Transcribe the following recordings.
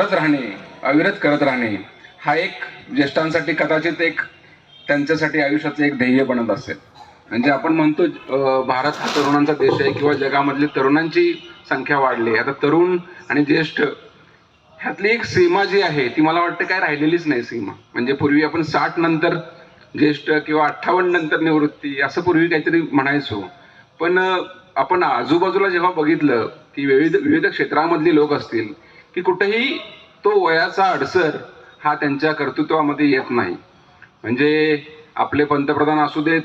करत राहणे, अविरत करत राहणे हा एक ज्येष्ठांसाठी कदाचित एक त्यांच्यासाठी आयुष्याचं एक ध्येय बनत असेल. म्हणजे आपण म्हणतो भारत हा तरुणांचा देश आहे किंवा जगामधली तरुणांची संख्या वाढली. आता तरुण आणि ज्येष्ठ ह्यातली एक सीमा जी आहे ती मला वाटतं काय राहिलेलीच नाही सीमा. म्हणजे पूर्वी आपण 60 नंतर ज्येष्ठ किंवा 58 नंतर निवृत्ती असं पूर्वी काहीतरी म्हणायचो. पण आपण आजूबाजूला जेव्हा बघितलं की विविध विविध क्षेत्रामधली लोक असतील की कुठेही तो वयाचा अडसर हा त्यांच्या कर्तृत्वामध्ये येत नाही. म्हणजे आपले पंतप्रधान असू देत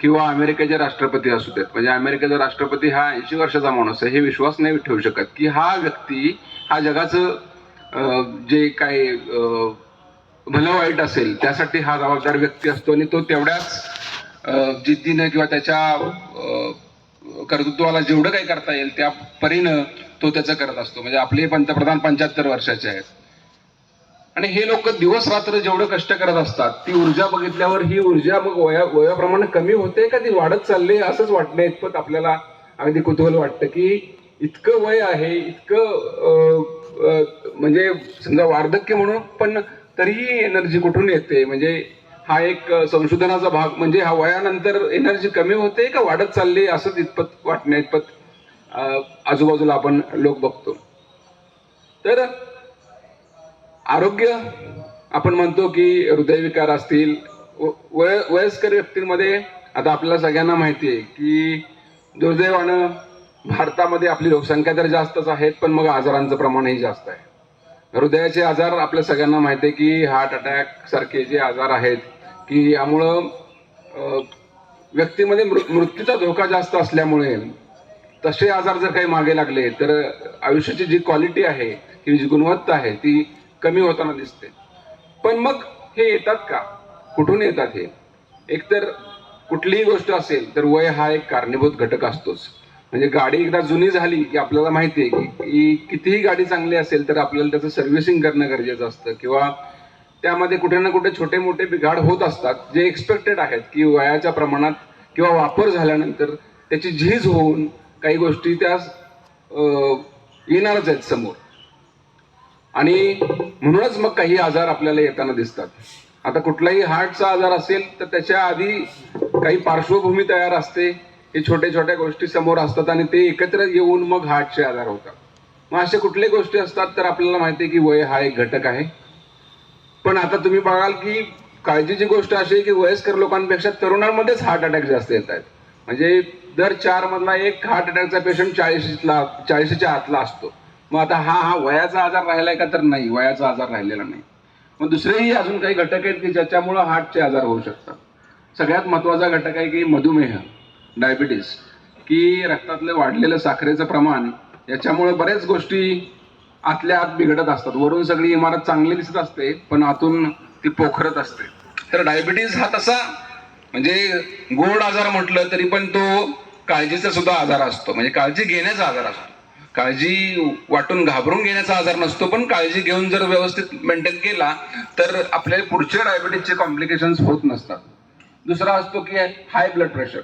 किंवा अमेरिकेचे राष्ट्रपती असू देत. म्हणजे अमेरिकेचा राष्ट्रपती हा 80 वर्षाचा माणूस आहे हे विश्वास नाही ठेवू शकत की हा व्यक्ती हा जगाचं जे काही भलं वाईट असेल त्यासाठी हा जबाबदार व्यक्ती असतो आणि तो तेवढ्याच जिद्दीनं किंवा त्याच्या कर्तृत्वाला जेवढं काही करता येईल त्या परीनं तो त्याचं करत असतो. म्हणजे आपले पंतप्रधान 75 वर्षाचे आहेत आणि हे लोक दिवस रात्र जेवढं कष्ट करत असतात ती ऊर्जा बघितल्यावर ही ऊर्जा मग वयाप्रमाणे कमी होते का ती वाढत चालली असंच वाटणं इतपत आपल्याला अगदी कुतूहल वाटतं की इतकं वय आहे, इतकं म्हणजे समजा वार्धक्य म्हणून पण तरीही एनर्जी कुठून येते. म्हणजे हा एक संशोधनाचा भाग. म्हणजे हा वयानंतर एनर्जी कमी होते का वाढत चालली असंच इतपत वाटण्या इतपत आजूबाजूला आपण लोक बघतो. तर आरोग्य आपण म्हणतो की हृदयविकार असतील वयस्कर व्यक्तींमध्ये आता आपल्याला सगळ्यांना माहिती आहे की दुर्दैवानं भारतामध्ये आपली लोकसंख्या तर जास्तच आहेत पण मग आजारांचं प्रमाणही जास्त आहे. हृदयाचे आजार आपल्या सगळ्यांना माहिती आहे की हार्ट अटॅक सारखे जे आजार आहेत की यामुळं व्यक्तीमध्ये मृत्यूचा धोका जास्त असल्यामुळे तसे आजार जर काही मागे लागले तर आयुष्याची जी क्वालिटी आहे की जी गुणवत्ता आहे ती कमी होताना दिसते. पण मग हे येतात का, कुठून येतात हे? एकतर कुठलीही गोष्ट असेल तर वय हा एक कारणीभूत घटक असतोच. म्हणजे गाडी एकदा जुनी झाली की आपल्याला माहिती आहे की कितीही गाडी चांगली असेल तर आपल्याला त्याचं सर्व्हिसिंग करणं गरजेचं असतं किंवा त्यामध्ये कुठे ना कुठे छोटे मोठे बिघाड होत असतात जे एक्सपेक्टेड आहेत की वयाच्या प्रमाणात किंवा वापर झाल्यानंतर त्याची झीज होऊन काही गोष्टी त्या येणारच आहेत समोर आणि म्हणूनच मग काही आजार आपल्याला येताना दिसतात. आता कुठलाही हार्टचा आजार असेल तर त्याच्या आधी काही पार्श्वभूमी तयार असते. हे छोट्या छोट्या गोष्टी समोर असतात आणि ते एकत्र येऊन मग हार्टचे आजार होतात. मग अशा कुठल्या गोष्टी असतात तर आपल्याला माहिती आहे की वय हा एक घटक आहे. पण आता तुम्ही बघाल की काळजीची गोष्ट अशी आहे की वयस्कर लोकांपेक्षा तरुणांमध्येच हार्ट अटॅक जास्त येत आहेत. म्हणजे दर 4 मधला एक हार्ट अटॅकचा पेशंट 40च्या आतला असतो. मग आता हा वयाचा आजार राहिलाय का तर नाही, वयाचा आजार राहिलेला नाही. मग दुसरेही अजून काही घटक आहेत की ज्याच्यामुळं हार्टचे आजार होऊ शकतात. सगळ्यात महत्वाचा घटक आहे की मधुमेह, डायबिटीस, की रक्तातलं वाढलेलं साखरेचं प्रमाण. याच्यामुळे बऱ्याच गोष्टी आतल्या आत बिघडत असतात. वरून सगळी इमारत चांगली दिसत असते पण आतून ती पोखरत असते. तर डायबिटीस हा तसा म्हणजे गोड आजार म्हटलं तरी पण तो काळजीचा सुद्धा आजार असतो. म्हणजे काळजी घेण्याचा आजार असतो. काळजी वाटून घाबरून घेण्याचा आजार नसतो पण काळजी घेऊन जर व्यवस्थित मेंटेन केला तर आपल्याला पुढच्या डायबिटीसचे कॉम्प्लिकेशन्स होत नसतात. दुसरा असतो की हाय ब्लड प्रेशर,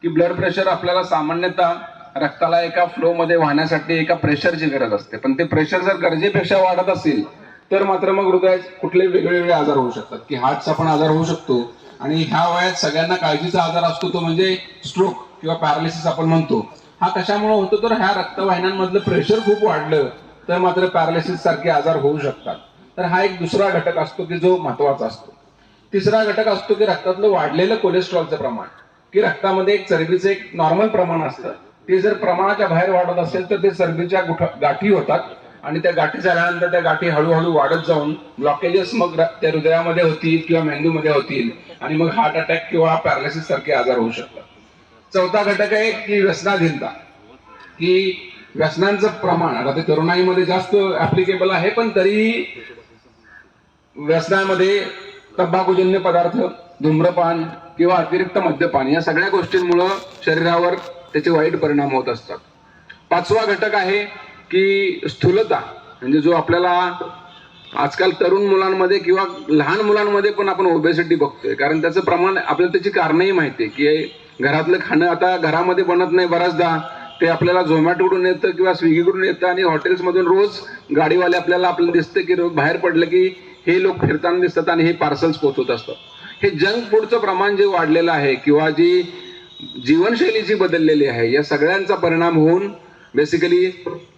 की ब्लड प्रेशर आपल्याला सामान्यतः रक्ताला एका फ्लो मध्ये वाहण्यासाठी एका प्रेशरची गरज असते. पण ते प्रेशर जर गरजेपेक्षा वाढत असेल तर मात्र मग हृदयात कुठले वेगवेगळे आजार होऊ शकतात की हार्टचा पण आजार होऊ शकतो. आणि ह्या वयात सगळ्यांना काळजीचा आजार असतो तो म्हणजे स्ट्रोक किंवा पॅरालिसिस आपण म्हणतो. हा कशामुळे होतो तर ह्या रक्तवाहिन्यांमधलं प्रेशर खूप वाढलं तर मात्र पॅरालिसिस सारखे आजार होऊ शकतात. तर हा एक दुसरा घटक असतो की जो महत्वाचा असतो. तिसरा घटक असतो की रक्तातलं वाढलेलं कोलेस्ट्रॉलचं प्रमाण, की रक्तामध्ये एक चरबीचं एक नॉर्मल प्रमाण असतं. ते जर प्रमाणाच्या बाहेर वाढत असेल तर ते चरबीच्या गाठी होतात आणि त्या गाठी झाल्यानंतर त्या गाठी हळूहळू वाढत जाऊन ब्लॉकेजेस मग त्या हृदयामध्ये होतील किंवा मेंदूमध्ये होतील आणि मग हार्ट अटॅक किंवा पॅरालिसिस सारखे आजार होऊ शकतात. चौथा घटक आहे की व्यसनाधीनता, की व्यसनांचं प्रमाण आता ते तरुणाईमध्ये जास्त ऍप्लिकेबल आहे पण तरीही व्यसनामध्ये तंबाखूजन्य पदार्थ, धूम्रपान किंवा अतिरिक्त मद्यपान या सगळ्या गोष्टींमुळे शरीरावर त्याचे वाईट परिणाम होत असतात. पाचवा घटक आहे की स्थूलता, म्हणजे जो आपल्याला आजकाल तरुण मुलांमध्ये किंवा लहान मुलांमध्ये पण आपण ओबेसिटी बघतोय. कारण त्याचं प्रमाण आपल्याला त्याची कारणही माहिती आहे की घरातलं खाणं आता घरामध्ये बनत नाही बऱ्याचदा ते आपल्याला झोमॅटोकडून येतं किंवा स्विगीकडून येतं आणि हॉटेल्समधून रोज गाडीवाले आपल्याला दिसतं की रोज बाहेर पडलं की हे लोक फिरताना दिसतात आणि हे पार्सल्स पोहोचवत असतात. हे जंक फूडचं प्रमाण जे वाढलेलं आहे किंवा जी जीवनशैली जी बदललेली आहे, या सगळ्यांचा परिणाम होऊन बेसिकली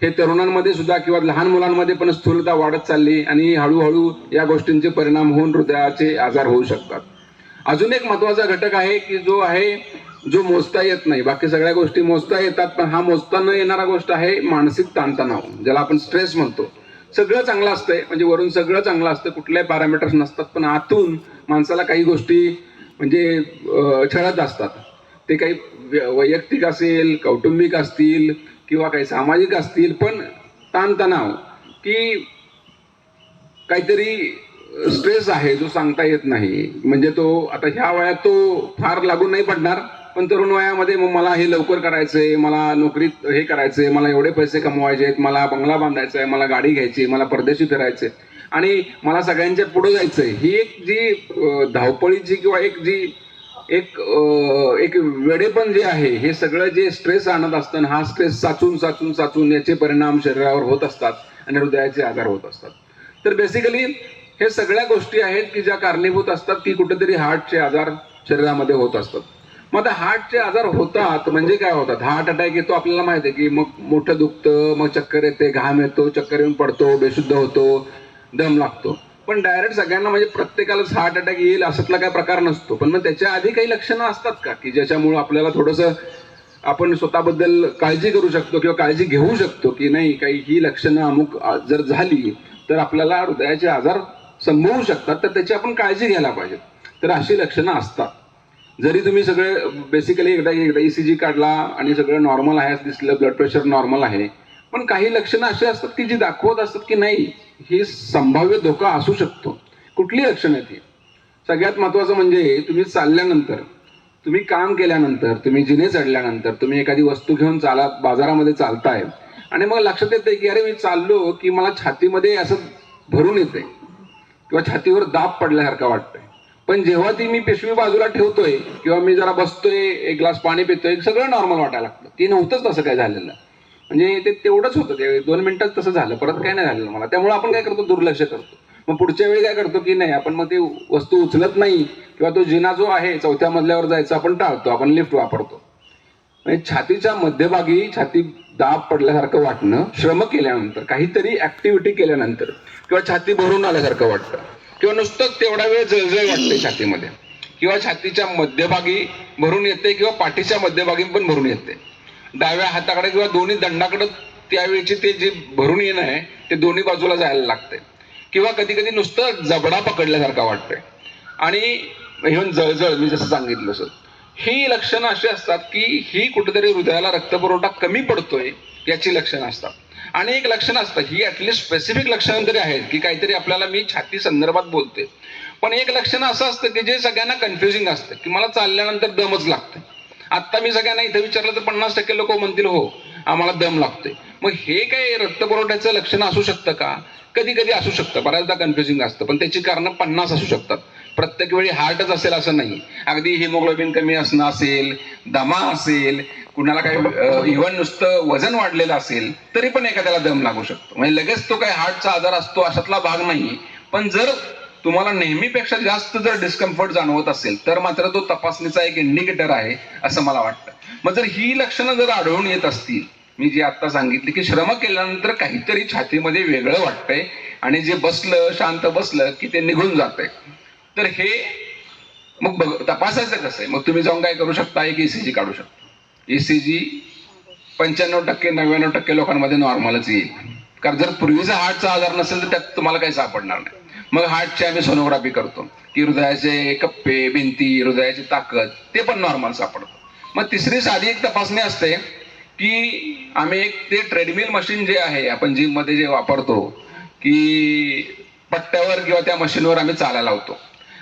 हे तरुणांमध्ये सुद्धा किंवा लहान मुलांमध्ये पण स्थूलता वाढत चालली आणि हळूहळू या गोष्टींचे परिणाम होऊन हृदयाचे आजार होऊ शकतात. अजून एक महत्वाचा घटक आहे की जो मोजता येत नाही. बाकी सगळ्या गोष्टी मोजता येतात, पण हा मोजता न येणारा गोष्ट आहे मानसिक ताणतणाव, ज्याला आपण स्ट्रेस म्हणतो. सगळं चांगलं असतंय, म्हणजे वरून सगळं चांगलं असतं, कुठल्याही पॅरामीटर्स नसतात, पण आतून माणसाला काही गोष्टी म्हणजे छळत असतात. ते काही वैयक्तिक असेल, कौटुंबिक असतील किंवा काही सामाजिक असतील, पण ताणतणाव की काहीतरी स्ट्रेस आहे जो सांगता येत नाही. म्हणजे तो आता ह्या वयात तो फार लागू नाही पडणार, पण तरुण वयामध्ये मग मला हे लवकर करायचंय, मला नोकरीत हे करायचंय, मला एवढे पैसे कमवायचे आहेत, मला बंगला बांधायचा आहे, मला गाडी घ्यायची, मला परदेशी फिरायचे आणि मला सगळ्यांच्या पुढे जायचंय, ही एक जी धावपळीची किंवा एक वेडेपण जे आहे, हे सगळं जे स्ट्रेस आणत असतं, हा स्ट्रेस साचून याचे परिणाम शरीरावर होत असतात आणि हृदयाचे आजार होत असतात. तर बेसिकली हे सगळ्या गोष्टी आहेत की ज्या कारणीभूत असतात की कुठेतरी हार्टचे आजार शरीरामध्ये होत असतात. मग आता हार्टचे आजार होतात म्हणजे काय होतात? हार्ट अटॅक येतो, आपल्याला माहिती आहे की मग मोठं दुखतं, मग चक्कर येते, घाम येतो, चक्कर येऊन पडतो, बेशुद्ध होतो, दम लागतो. पण डायरेक्ट सगळ्यांना म्हणजे प्रत्येकालाच हार्ट अटॅक येईल असातला काय प्रकार नसतो. पण मग त्याच्या आधी काही लक्षणं असतात का की ज्याच्यामुळे आपल्याला थोडंसं आपण स्वतःबद्दल काळजी करू शकतो किंवा काळजी घेऊ शकतो की नाही, काही ही लक्षणं अमुक जर झाली तर आपल्याला हृदयाचे आजार संभवू शकतात, तर त्याची आपण काळजी घ्यायला पाहिजे. तर अशी लक्षणं असतात. जरी तुम्ही सगळे बेसिकली एकदा ECG काढला आणि सगळं नॉर्मल आहे दिसलं, ब्लड प्रेशर नॉर्मल आहे, पण काही लक्षणं अशी असतात की जी दाखवत असतात की नाही, ही संभाव्य धोका असू शकतो. कुठली लक्षणं आहेत ही? सगळ्यात महत्वाचं म्हणजे तुम्ही चालल्यानंतर, तुम्ही काम केल्यानंतर, तुम्ही जिने चढल्यानंतर, तुम्ही एखादी वस्तू घेऊन बाजारामध्ये चालताय आणि मग लक्षात येते की अरे मी चाललो की मला छातीमध्ये असं भरून येते किंवा छातीवर दाब पडल्यासारखं वाटतंय. पण जेव्हा ती मी पिशवी बाजूला ठेवतोय किंवा मी जरा बसतोय, एक ग्लास पाणी पितोय, सगळं नॉर्मल वाटायला लागतं. ती नव्हतंच तसं काय झालेलं. म्हणजे ते तेवढंच होतं, ते 2 मिनिटात तसं झालं, परत काय नाही झालेलं मला. त्यामुळे आपण काय करतो, दुर्लक्ष करतो. मग पुढच्या वेळी काय करतो की नाही, आपण मग ती वस्तू उचलत नाही किंवा तो जिना जो आहे 4थ्या मजल्यावर जायचा आपण टाळतो, आपण लिफ्ट वापरतो. म्हणजे छातीच्या मध्यभागी छाती दाब पडल्यासारखं वाटणं, श्रम केल्यानंतर, काहीतरी ऍक्टिव्हिटी केल्यानंतर किंवा छाती भरून आल्यासारखं वाटतं किंवा नुसतंच तेवढा वेळ जळजळ वाटते छातीमध्ये किंवा छातीच्या मध्यभागी भरून येते किंवा पाठीच्या मध्यभागी पण भरून येते. डाव्या हाताकडे किंवा दोन्ही दंडाकडे त्यावेळेचे ते जे भरून येणं आहे ते दोन्ही बाजूला जायला लागते किंवा कधी कधी नुसतं जबडा पकडल्यासारखा वाटतंय आणि इव्हन जळजळ, मी जसं सांगितलं सर. ही लक्षणं अशी असतात की ही कुठेतरी हृदयाला रक्तपुरवठा कमी पडतोय याची लक्षणं असतात. आणि एक लक्षणं असतात, ही ऍटलिस्ट स्पेसिफिक लक्षणं तरी आहेत की काहीतरी आपल्याला, मी छाती संदर्भात बोलते, पण एक लक्षणं असं असतं की जे सगळ्यांना कन्फ्युजिंग असतं की मला चालल्यानंतर दमच लागतं. आता मी सगळ्यांना इथं विचारलं तर 50% लोक म्हणतील हो आम्हाला दम लागतोय. मग हे काय रक्तपुरवठ्याचं लक्षण असू शकतं का? कधी कधी असू शकतं, बऱ्याचदा कन्फ्युजिंग असतं, पण त्याची कारणं 50 असू शकतात. प्रत्येक वेळी हार्टच असेल असं नाही. अगदी हिमोग्लोबिन कमी असणं असेल, दमा असेल, कुणाला काही इव्हन नुसतं वजन वाढलेलं असेल तरी पण एखाद्याला दम लागू शकतो. म्हणजे लगेच तो काही हार्टचा आजार असतो अशातला भाग नाही. पण जर तुम्हाला नेहमीपेक्षा जास्त जर डिस्कम्फर्ट जाणवत असेल तर मात्र तो तपासणीचा एक इंडिकेटर आहे असं मला वाटतं. मग जर ही लक्षणं जर आढळून येत असतील, मी जी आता सांगितली की श्रम केल्यानंतर काहीतरी छातीमध्ये वेगळं वाटतंय आणि जे बसलं, शांत बसलं की ते निघून जातंय, तर हे मग तपासायचं कसं आहे? मग तुम्ही जाऊन काय करू शकता, एक ECG काढू शकता. ECG 95% 99% लोकांमध्ये नॉर्मलच येईल. कारण जर पूर्वीचा हार्टचा आजार नसेल तर त्यात तुम्हाला काही सापडणार नाही. मग हार्टची आम्ही सोनोग्राफी करतो की हृदयाचे कप्पे, भिंती, हृदयाची ताकद ते पण नॉर्मल सापडतं. मग तिसरी साधी एक तपासणी असते की आम्ही एक ते ट्रेडमिल मशीन जे आहे आपण जिम मध्ये जे वापरतो, की पट्ट्यावर किंवा त्या मशीनवर आम्ही चालायला लावतो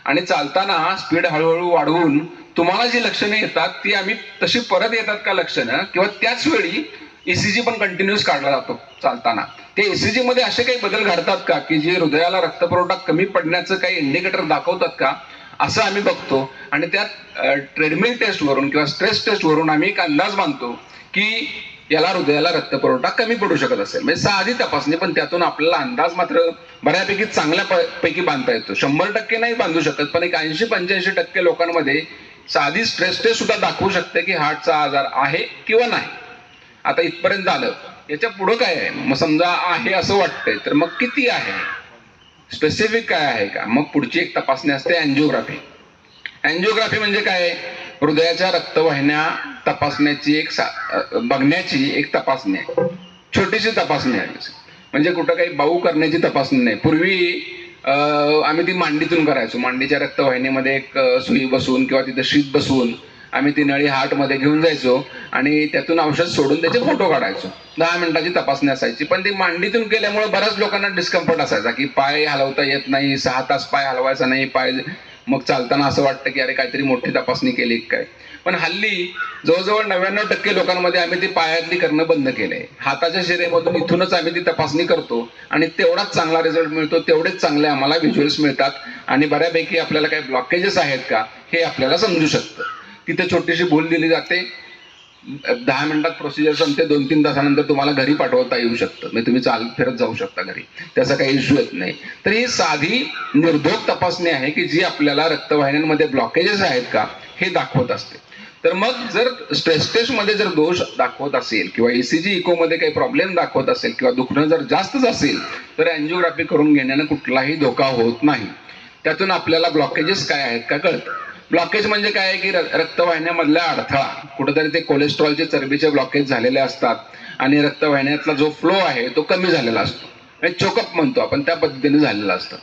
आणि चालताना स्पीड हळूहळू वाढवून तुम्हाला जी लक्षणं येतात ती आम्ही तशी परत येतात का लक्षणं, किंवा त्याच वेळी ECG पण कंटिन्यूस काढला जातो चालताना. ते ECG मध्ये असे काही बदल घडतात का की जे हृदयाला रक्तपुरवठा कमी पडण्याचं काही इंडिकेटर दाखवतात का, असं आम्ही बघतो. आणि त्यात ट्रेडमिल टेस्टवरून किंवा स्ट्रेस टेस्टवरून आम्ही एक अंदाज बांधतो की याला हृदयाला रक्तपुरवठा कमी पडू शकत असेल. म्हणजे साधी तपासणी, पण त्यातून आपल्याला अंदाज मात्र बऱ्यापैकी चांगल्या पैकी बांधता येतो. 100% नाही बांधू शकत, पण एक 80-85% लोकांमध्ये साधी स्ट्रेस टेस्ट सुद्धा दाखवू शकते की हार्टचा आजार आहे किंवा नाही. आता इथपर्यंत आलं, याच्या पुढं काय आहे? मग समजा आहे असं वाटतंय, तर मग किती आहे, स्पेसिफिक काय आहे का? मग पुढची एक तपासणी असते अँजिओग्राफी. अँजिओग्राफी म्हणजे काय? हृदयाच्या रक्तवाहिन्या तपासण्याची बघण्याची एक तपासणी आहे, छोटीशी तपासणी आहे. म्हणजे कुठं काही बाऊ करण्याची तपासणी नाही. पूर्वी आम्ही ती मांडीतून करायचो. मांडीच्या रक्तवाहिनीमध्ये एक सुई बसवून किंवा तिथे शीत बसवून आम्ही ती नळी हार्टमध्ये घेऊन जायचो आणि त्यातून औषध सोडून त्याचे फोटो काढायचो. 10 मिनिटाची तपासणी असायची. पण ती मांडीतून केल्यामुळे बऱ्याच लोकांना डिस्कम्फर्ट असायचा की पाय हलवता येत नाही, 6 तास पाय हलवायचा नाही, पाय मग चालताना असं वाटतं की अरे काहीतरी मोठी तपासणी केली काय. पण हल्ली जवळजवळ 99% लोकांमध्ये आम्ही ती पायातली करणं बंद केलंय. हाताच्या शिरेमधून इथूनच आम्ही ती तपासणी करतो आणि तेवढाच चांगला रिझल्ट मिळतो, तेवढेच चांगले आम्हाला व्हिज्युअल्स मिळतात आणि बऱ्यापैकी आपल्याला काही ब्लॉकेजेस आहेत का हे आपल्याला समजू शकतं. तिथे छोटीशी भूल दिली जाते, 10 मिनिटात प्रोसिजर संपते, 2-3 तासानंतर तुम्हाला घरी पाठवता येऊ शकतं. म्हणजे तुम्ही चालत फिरत जाऊ शकता घरी, त्याचा काही इश्यू येत नाही. तर ही साधी निर्धोक तपासणी आहे की जी आपल्याला रक्तवाहिन्यांमध्ये ब्लॉकेजेस आहेत का हे दाखवत असते. तर मग जर स्ट्रेस टेस्टमध्ये जर दोष दाखवत असेल किंवा ECG इकोमध्ये काही प्रॉब्लेम दाखवत असेल किंवा दुखणं जर जास्तच असेल तर अँजिओग्राफी करून घेण्यानं कुठलाही धोका होत नाही. त्यातून आपल्याला ब्लॉकेजेस काय आहेत का कळतं. ब्लॉकेज म्हणजे काय आहे की रक्तवाहिन्यामधला अडथळा, कुठेतरी ते कोलेस्ट्रॉलचे चरबीचे ब्लॉकेज झालेले असतात आणि रक्तवाहिन्यातला जो फ्लो आहे तो कमी झालेला असतो, चोकअप म्हणतो आपण, त्या पद्धतीने झालेला असतं.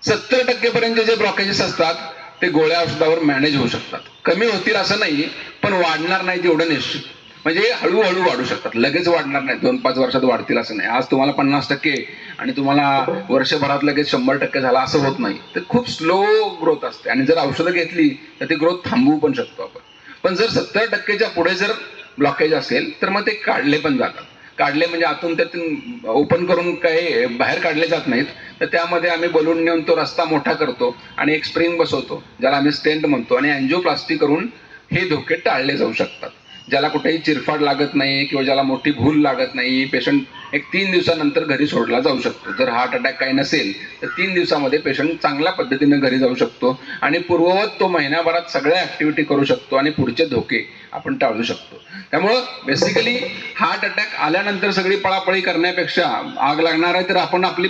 70% पर्यंत जे ब्लॉकेजेस असतात ते गोळ्या औषधावर मॅनेज होऊ शकतात. कमी होतील असं नाही, पण वाढणार नाही तेवढं निश्चित. म्हणजे हळूहळू वाढू शकतात, लगेच वाढणार नाही, 2-5 वर्षात वाढतील असं नाही. आज तुम्हाला 50% आणि तुम्हाला वर्षभरात लगेच 100% झाला असं होत नाही. तर खूप स्लो ग्रोथ असते आणि जर औषधं घेतली तर ती ग्रोथ थांबवू पण शकतो आपण. पण जर 70%च्या पुढे जर ब्लॉकेज असेल तर मग ते काढले पण जातात. काढले म्हणजे आतून त्यातून ओपन करून काही बाहेर काढले जात नाहीत, तर त्यामध्ये आम्ही बलून नेऊन तो रस्ता मोठा करतो आणि एक स्प्रिंग बसवतो ज्याला आम्ही स्टेंट म्हणतो आणि अँजिओप्लास्टी करून हे धोके टाळले जाऊ शकतात. ज्याला कुठेही चिरफाड लागत नाही किंवा ज्याला मोठी भूल लागत नाही, पेशंट एक 3 दिवसानंतर घरी सोडला जाऊ शकतो. जर हार्ट अटॅक काही नसेल तर 3 दिवसामध्ये पेशंट चांगल्या पद्धतीने घरी जाऊ शकतो आणि पूर्ववत तो महिन्याभरात सगळ्या ऍक्टिव्हिटी करू शकतो आणि पुढचे धोके आपण टाळू शकतो. त्यामुळं बेसिकली हार्ट अटॅक आल्यानंतर सगळी पळापळी करण्यापेक्षा आग लागणार आहे तर आपण आपली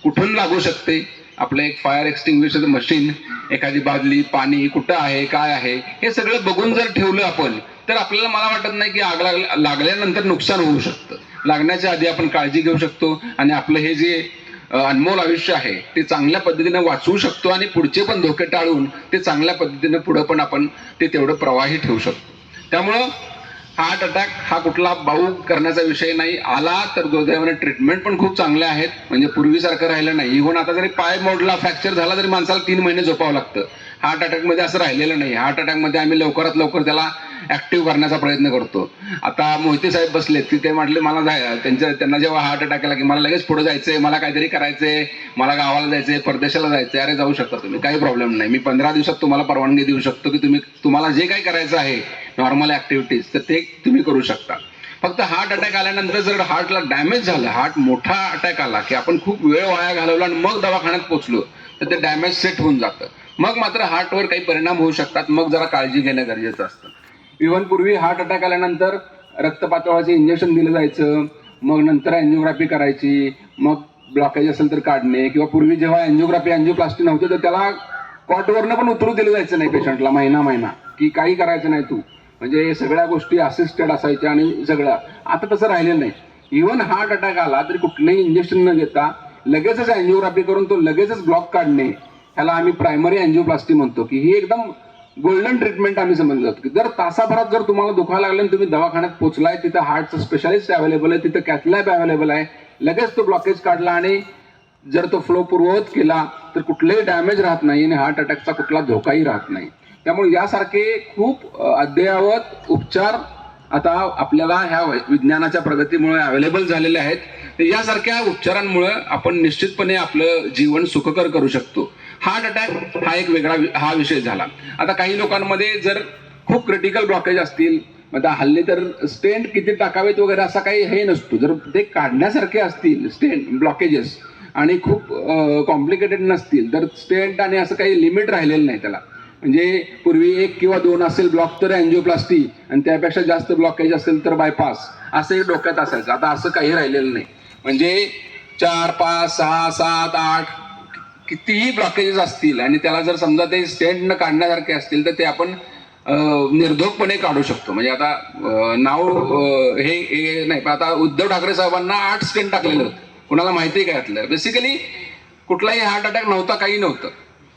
कुठून लागू शकते, आपलं एक फायर एक्सटिंग्विशर मशीन, एखादी बादली, पाणी कुठं आहे, काय आहे, हे सगळं बघून जर ठेवलं आपण तर आपल्याला, मला वाटत नाही की आग लागल्यानंतर नुकसान होऊ शकतं. लागण्याच्या आधी आपण काळजी घेऊ शकतो आणि आपलं हे जे अनमोल आयुष्य आहे ते चांगल्या पद्धतीने वाचवू शकतो आणि पुढचे पण धोके टाळून ते चांगल्या पद्धतीने पुढे पण आपण ते तेवढं प्रवाही ठेवू शकतो. त्यामुळं हार्ट अटॅक हा कुठला बाऊ करण्याचा विषय नाही. आला तर दुर्दैवाने ट्रीटमेंट पण खूप चांगल्या आहेत, म्हणजे पूर्वीसारखं राहिलं नाही. इव्हन आता जरी पाय मोडला, फ्रॅक्चर झाला तरी माणसाला 3 महिने झोपावं लागतं. हार्ट अटॅकमध्ये असं राहिलेलं नाही. हार्ट अटॅकमध्ये आम्ही लवकरात लवकर त्याला ऍक्टिव्ह करण्याचा प्रयत्न करतो. आता मोहिते साहेब बसलेत की ते म्हटले मला त्यांना जेव्हा हार्ट अटॅक आला की मला लगेच पुढे जायचंय, मला काहीतरी करायचंय, मला गावाला जायचंय, परदेशाला जायचंय. अरे जाऊ शकता तुम्ही, काही प्रॉब्लेम नाही. मी 15 दिवसात तुम्हाला परवानगी देऊ शकतो की तुम्हाला जे काही करायचं आहे नॉर्मल ऍक्टिव्हिटीज तर ते तुम्ही करू शकता. फक्त हार्ट अटॅक आल्यानंतर जर हार्टला डॅमेज झालं, हार्ट मोठा अटॅक आला की आपण खूप वेळ वाया घालवला आणि मग दवाखान्यात पोहोचलो तर ते डॅमेज सेट होऊन जातं. मग मात्र हार्टवर काही परिणाम होऊ शकतात. मग जरा काळजी घेणं गरजेचं असतं. इव्हन पूर्वी हार्ट अटॅक आल्यानंतर रक्तपातळाचे इंजेक्शन दिलं जायचं, मग नंतर अँजिओग्राफी करायची, मग ब्लॉकेज असेल तर काढणे, किंवा पूर्वी जेव्हा अँजिओप्लास्टी नव्हती तर त्याला कॉटवरनं पण उतरू दिलं जायचं नाही पेशंटला महिना की काही करायचं नाही तू, म्हणजे सगळ्या गोष्टी असिस्टेड असायच्या आणि सगळं. आता तसं राहिलेलं नाही. इव्हन हार्ट अटॅक आला तरी कुठलंही इंजेक्शन न घेता लगेचच अँजिओग्राफी करून तो लगेचच ब्लॉक काढणे, ह्याला आम्ही प्रायमरी अँजिओप्लास्टी म्हणतो की ही एकदम गोल्डन ट्रीटमेंट आम्ही समजलं जातो. की जर तासाभरात जर तुम्हाला दुखायला लागलं आणि तुम्ही दवाखान्यात पोहोचलाय, तिथं हार्टचं स्पेशालिस्ट अवेलेबल आहे, तिथं कॅथलॅब अवेलेबल आहे, लगेच तो ब्लॉकेज काढला आणि जर तो फ्लो पूर्ववत केला तर कुठलेही डॅमेज राहत नाही आणि हार्ट अटॅकचा कुठला धोकाही राहत नाही. त्यामुळे यासारखे खूप अद्ययावत उपचार आता आपल्याला ह्या विज्ञानाच्या प्रगतीमुळे अवेलेबल झालेले आहेत. तर यासारख्या उपचारांमुळे आपण निश्चितपणे आपलं जीवन सुखकर करू शकतो. हार्ट अटॅक हा एक वेगळा हा विषय झाला. आता काही लोकांमध्ये जर खूप क्रिटिकल ब्लॉकेज असतील, मग आता हल्ली तर स्टेंट किती टाकावेत वगैरे असा काही हे नसतो. जर ते काढण्यासारखे असतील स्टेंट ब्लॉकेजेस आणि खूप कॉम्प्लिकेटेड नसतील तर स्टेंट आणि असं काही लिमिट राहिलेलं नाही त्याला. म्हणजे पूर्वी 1 किंवा 2 असेल ब्लॉक तर अँजिओप्लास्टी आणि त्यापेक्षा जास्त ब्लॉकेज असेल तर बायपास असं डोक्यात असायचं. आता असं काही राहिलेलं नाही. म्हणजे 4, 5, 6, 7, 8 कितीही ब्लॉकेजेस असतील आणि त्याला जर समजा ते स्टेंट न काढण्यासारखे असतील तर ते आपण निर्धोकपणे काढू शकतो. म्हणजे आता नाव हे नाही, पण आता उद्धव ठाकरे साहेबांना 8 स्टेंट टाकलेलं होतं. कुणाला माहिती काय यातलं? बेसिकली कुठलाही हार्ट अटॅक नव्हता, काही नव्हतं,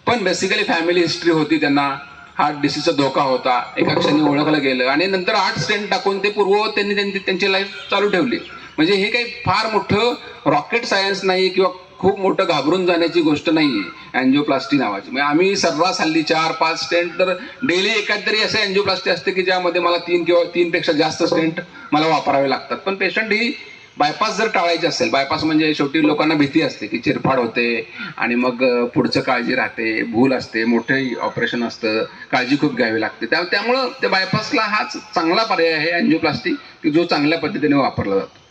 पण बेसिकली फॅमिली हिस्ट्री होती, त्यांना हार्ट डिसीजचा धोका होता, एका क्षणी ओळखलं गेलं आणि नंतर 8 स्टेंट टाकून ते पूर्ववत त्यांनी त्यांची लाईफ चालू ठेवली. म्हणजे हे काही फार मोठं रॉकेट सायन्स नाही किंवा खूप मोठं घाबरून जाण्याची गोष्ट नाही आहे अँजिओप्लास्टी नावाची. म्हणजे आम्ही सर्रास हल्ली 4-5 स्टेंट तर डेली एखाद असे अँजिओप्लास्टी असते की ज्यामध्ये मला 3 किंवा 3 पेक्षा जास्त स्टेंट मला वापरावे लागतात. पण पेशंट ही बायपास जर टाळायची असेल, बायपास म्हणजे शेवटी लोकांना भीती असते की चिरफाड होते आणि मग पुढचं काळजी राहते, भूल असते, मोठे ऑपरेशन असतं, काळजी खूप घ्यावी लागते. त्यामुळं त्या बायपासला हाच चांगला पर्याय आहे अँजिओप्लास्टी, की जो चांगल्या पद्धतीने वापरला जातो.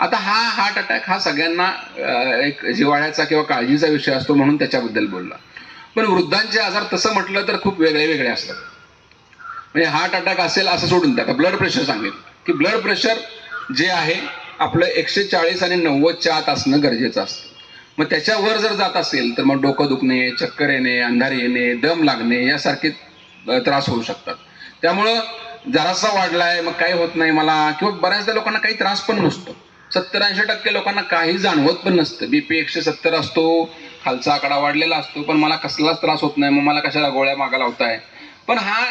आता हा हार्ट अटॅक हा सगळ्यांना एक जिव्हाळ्याचा किंवा काळजीचा विषय असतो म्हणून त्याच्याबद्दल बोलला. पण वृद्धांचे आजार तसं म्हटलं तर खूप वेगळे वेगळे असतात. म्हणजे हार्ट अटॅक असेल असं सोडून द्या, ब्लड प्रेशर सांगेल की ब्लड प्रेशर जे आहे आपलं 140 आणि 90च्या आत असणं गरजेचं असतं. मग त्याच्यावर जर जात असेल तर मग डोकं दुखणे, चक्कर येणे, अंधारी येणे, दम लागणे यासारखे त्रास होऊ शकतात. त्यामुळं जरासा वाढलाय मग काही होत नाही मला, किंवा बऱ्याचदा लोकांना काही त्रास पण नसतो. 70-80% लोकांना काही जाणवत पण नसतं. बीपी 170 असतो, खालचा आकडा वाढलेला असतो, पण मला कसलाच त्रास होत नाही, मग मला कशाला गोळ्या मागा लावताय. पण हा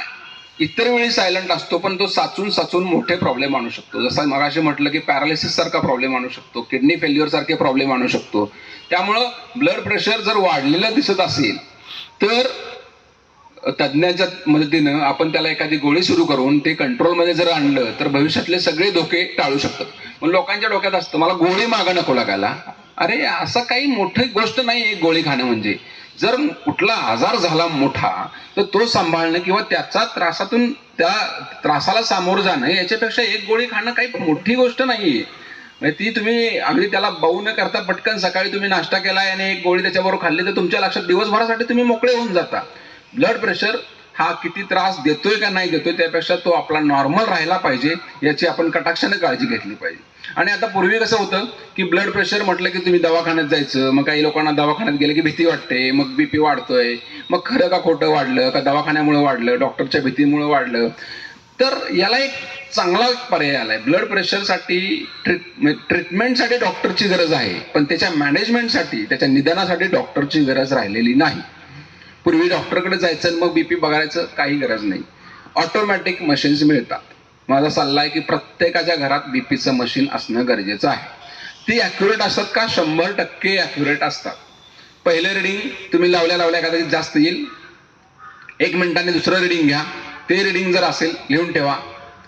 इतर वेळी सायलंट असतो, पण तो साचून साचून मोठे प्रॉब्लेम आणू शकतो. जसं मगाशी म्हटलं की पॅरालिसिस सारखा प्रॉब्लेम आणू शकतो, किडनी फेल्युअर सारखे प्रॉब्लेम आणू शकतो. त्यामुळं ब्लड प्रेशर जर वाढलेलं दिसत असेल तर तज्ज्ञाच्या मदतीनं आपण त्याला एखादी गोळी सुरू करून ते कंट्रोलमध्ये जर आणलं तर भविष्यातले सगळे धोके टाळू शकतात. मग लोकांच्या डोक्यात असतं मला गोळी मागा नको लागायला. अरे असं काही मोठी गोष्ट नाही एक गोळी खाणं. म्हणजे जर कुठला आजार झाला मोठा तर तो सांभाळणं किंवा त्याचा त्रासातून त्या त्रासाला सामोरं जाणं याच्यापेक्षा एक गोळी खाणं काही मोठी गोष्ट नाहीये. ती तुम्ही अगदी त्याला बाऊ न करता पटकन सकाळी तुम्ही नाश्ता केलाय आणि एक गोळी त्याच्याबरोबर खाल्ली तर तुमच्या लक्षात दिवसभरासाठी तुम्ही मोकळे होऊन जाता. ब्लड प्रेशर हा किती त्रास देतोय का नाही देतोय त्यापेक्षा तो आपला नॉर्मल राहिला पाहिजे याची आपण कटाक्षाने काळजी घेतली पाहिजे. आणि आता पूर्वी कसं होतं की ब्लड प्रेशर म्हटलं की तुम्ही दवाखान्यात जायचं, मग काही लोकांना दवाखान्यात गेलं की भीती वाटते, मग बीपी वाढतोय, मग खरं का खोटं वाढलं का दवाखान्यामुळे वाढलं, डॉक्टरच्या भीतीमुळे वाढलं. तर याला एक चांगला पर्याय आलाय. ब्लड प्रेशरसाठी ट्रीटमेंटसाठी डॉक्टरची गरज आहे, पण त्याच्या मॅनेजमेंटसाठी त्याच्या निदानासाठी डॉक्टरची गरज राहिलेली नाही. पूर्वी डॉक्टरकडे जायचं आणि मग बीपी बघायचं काही गरज नाही. ऑटोमॅटिक मशीन्स मिळतात. माझा सल्ला आहे की प्रत्येकाच्या घरात बीपीचं मशीन असणं गरजेचं आहे. ती ॲक्युरेट असतात का? 100% ॲक्युरेट असतात. पहिलं रिडिंग तुम्ही लावल्या कदाचित जास्त येईल, 1 मिनिटाने दुसरं रिडिंग घ्या. ते रिडिंग जर असेल लिहून ठेवा,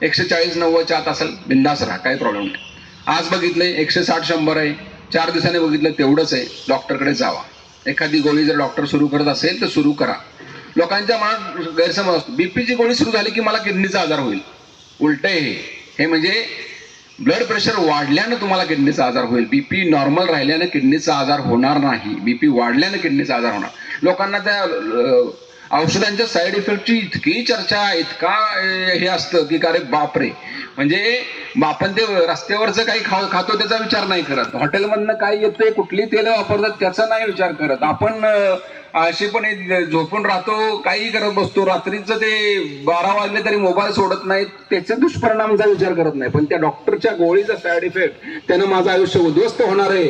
140-90च्या आत असेल बिंदास राहा, काही प्रॉब्लेम नाही. आज बघितलंय 160-100 आहे, 4 दिवसांनी बघितलं तेवढंच आहे, डॉक्टरकडे जावा. एखादी गोळी जर डॉक्टर सुरू करत असेल तर सुरू करा. लोकांच्या मनात गैरसमज असतो बीपीची गोळी सुरू झाली की मला किडनीचा आजार होईल. उलट हे म्हणजे ब्लड प्रेशर वाढल्यानं तुम्हाला किडनीचा आजार होईल. बीपी नॉर्मल राहिल्यानं किडनीचा आजार होणार नाही, बीपी वाढल्यानं किडनीचा आजार होणार. लोकांना त्या औषधांच्या साईड इफेक्टची इतकी चर्चा, इतका हे असतं की अरे बापरे. म्हणजे आपण ते रस्त्यावरचं काही खातो त्याचा विचार नाही करत, हॉटेलमधनं काय येतंय, कुठली तेल वापरतात त्याचा नाही विचार करत. आपण अशी पण झोपून राहतो, काही करत बसतो, रात्रीचं ते 12 वाजले तरी मोबाईल सोडत नाही, त्याचे दुष्परिणामांचा विचार करत नाही. पण त्या डॉक्टरच्या गोळीचा साईड इफेक्ट, त्यानं माझं आयुष्य उद्ध्वस्त होणार आहे,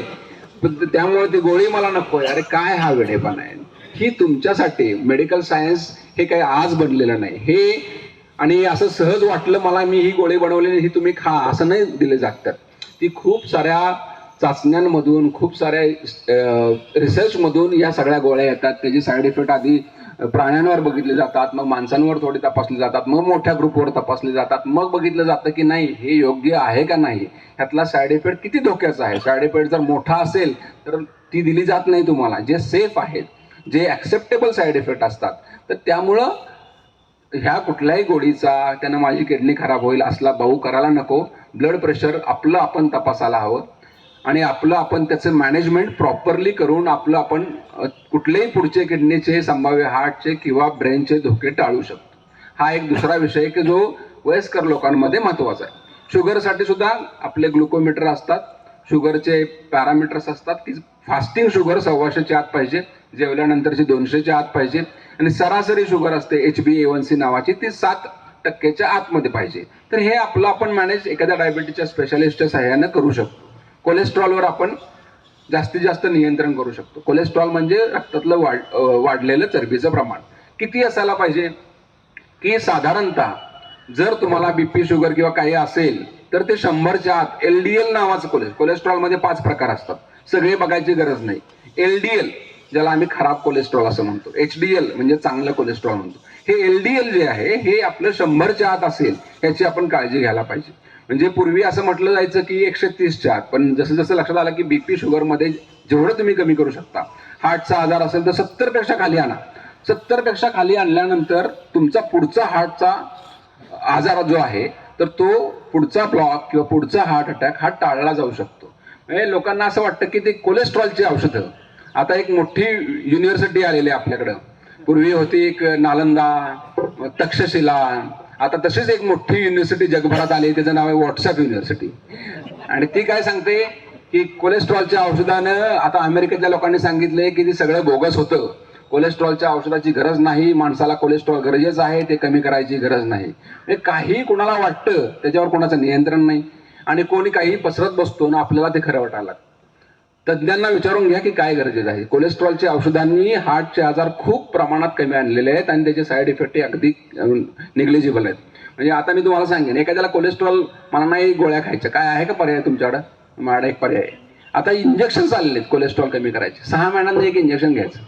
त्यामुळे ती गोळी मला नकोय. अरे काय हा वेडेपणा आहे. ही तुमच्यासाठी मेडिकल सायन्स हे काही आज बनलेलं नाही हे. आणि असं सहज वाटलं मला मी ही गोळी बनवलेली ही तुम्ही खा असं नाही दिले जातात. ती खूप साऱ्या चाचण्यांमधून, खूप साऱ्या रिसर्चमधून या सगळ्या गोळ्या येतात. त्याची साईड इफेक्ट आधी प्राण्यांवर बघितले जातात, मग माणसांवर थोडी तपासली जातात, मग मोठ्या ग्रुपवर तपासले जातात, मग बघितलं जातं की नाही हे योग्य आहे का नाही, ह्यातला साईड इफेक्ट किती धोक्याचा आहे. साईड इफेक्ट जर मोठा असेल तर ती दिली जात नाही तुम्हाला. जे सेफ आहेत, जे ॲक्सेप्टेबल साईड इफेक्ट असतात, तर त्यामुळं ह्या कुठल्याही गोळीचा त्यानं माझी किडनी खराब होईल असला बाऊ करायला नको. ब्लड प्रेशर आपलं आपण तपासायला हवं आणि आपलं आपण त्याचं मॅनेजमेंट प्रॉपरली करून आपलं आपण कुठलेही पुढचे किडनीचे, संभाव्य हार्टचे किंवा ब्रेनचे धोके टाळू शकतो. हा एक दुसरा विषय की जो वयस्कर लोकांमध्ये महत्वाचा आहे. शुगरसाठी सुद्धा आपले ग्लुकोमीटर असतात, शुगरचे पॅरामीटर्स असतात की फास्टिंग शुगर 125च्या आत पाहिजे, जेवल्यानंतरची 200च्या आत पाहिजे आणि सरासरी शुगर असते HbA1c नावाची ती 7% आतमध्ये पाहिजे. तर हे आपलं आपण मॅनेज एखाद्या डायबिटीसच्या स्पेशालिस्टच्या सहाय्यानं करू शकतो. कोलेस्ट्रॉलवर आपण जास्तीत जास्त नियंत्रण करू शकतो. कोलेस्ट्रॉल म्हणजे रक्तातलं वाढलेलं चरबीचं प्रमाण किती असायला पाहिजे की साधारणतः जर तुम्हाला बीपी शुगर किंवा काही असेल तर ते 100च्या आत. LDL नावाचं कोलेस्ट्रॉलमध्ये 5 प्रकार असतात, सगळे बघायची गरज नाही. LDL ज्याला आम्ही खराब कोलेस्ट्रॉल असं म्हणतो, HDL म्हणजे चांगलं कोलेस्ट्रॉल म्हणतो. हे LDL जे आहे हे आपलं 100च्या आत असेल याची आपण काळजी घ्यायला पाहिजे. म्हणजे पूर्वी असं म्हटलं जायचं की 130च्या आत, पण जसं जसं लक्षात आलं की बीपी शुगरमध्ये जेवढं तुम्ही कमी करू शकता, हार्टचा आजार असेल तर 70पेक्षा खाली आणा. 70पेक्षा खाली आणल्यानंतर तुमचा पुढचा हार्टचा आजार जो आहे तर तो पुढचा ब्लॉक किंवा पुढचा हार्ट अटॅक हा टाळला जाऊ शकतो. म्हणजे लोकांना असं वाटतं की ते कोलेस्ट्रॉलची औषधं, आता एक मोठी युनिव्हर्सिटी आलेली आहे आपल्याकडं. पूर्वी होती एक नालंदा, तक्षशिला, आता तशीच एक मोठी युनिव्हर्सिटी जगभरात आली, त्याचं नाव आहे व्हॉट्सअप युनिव्हर्सिटी. आणि ती काय सांगते की कोलेस्ट्रॉलच्या औषधानं, आता अमेरिकेतल्या लोकांनी सांगितलंय की ते सगळं बोगस होतं, कोलेस्ट्रॉलच्या औषधाची गरज नाही, माणसाला कोलेस्ट्रॉल गरजेचं आहे, ते कमी करायची गरज नाही. हे काही कुणाला वाटतं, त्याच्यावर कोणाचं नियंत्रण नाही आणि कोणी काही पसरत बसतो ना आपल्याला ते खरं वाटायला लागतं. तज्ज्ञांना विचारून घ्या की काय गरजेचं आहे. कोलेस्ट्रॉलच्या औषधांनी हार्टचे आजार खूप प्रमाणात कमी आणलेले आहेत आणि त्याचे साईड इफेक्ट अगदी निग्लिजिबल आहेत. म्हणजे आता मी तुम्हाला सांगेन, एखाद्याला कोलेस्ट्रॉल मला नाही गोळ्या खायच्या, काय आहे का पर्याय तुमच्याकडं? माझ्याकडे एक पर्याय आहे. आता इंजेक्शन चाललेत कोलेस्ट्रॉल कमी करायचे, 6 महिन्यांना एक इंजेक्शन घ्यायचं,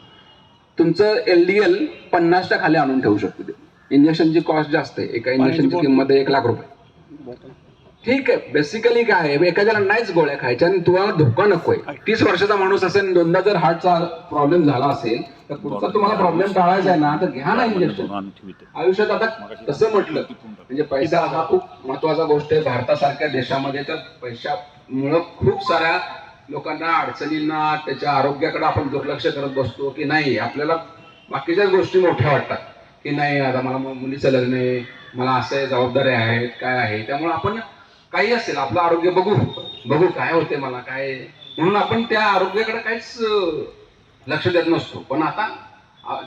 तुमचं LDL 50च्या खाली आणून ठेवू शकतो. ते इंजेक्शनची कॉस्ट जास्त आहे, एका इंजेक्शनची किंमत आहे 1 लाख रुपये. ठीक आहे, बेसिकली काय आहे, एखाद्याला नाहीच गोळ्या खायच्या आणि तुम्हाला धोका नकोय. 30 वर्षाचा माणूस असेल, 2दा जर हार्टचा प्रॉब्लेम झाला असेल तर पुढचा तुम्हाला प्रॉब्लेम टाळायचा आहे ना, तर घ्या ना इंजेक्शन. आयुष्यात आता तसं म्हटलं म्हणजे पैसा हा खूप महत्वाचा गोष्ट आहे. भारतासारख्या देशामध्ये तर पैशामुळं खूप साऱ्या लोकांना अडचणींना, त्याच्या आरोग्याकडे आपण दुर्लक्ष करत बसतो की नाही, आपल्याला बाकीच्याच गोष्टी मोठ्या वाटतात की नाही आता मला मुलीचं लग्न आहे, मला असं जबाबदाऱ्या आहेत, काय आहे, त्यामुळे आपण काही असेल आपलं आरोग्य बघू काय होते मला काय, म्हणून आपण त्या आरोग्याकडे काहीच लक्ष देत नसतो. पण आता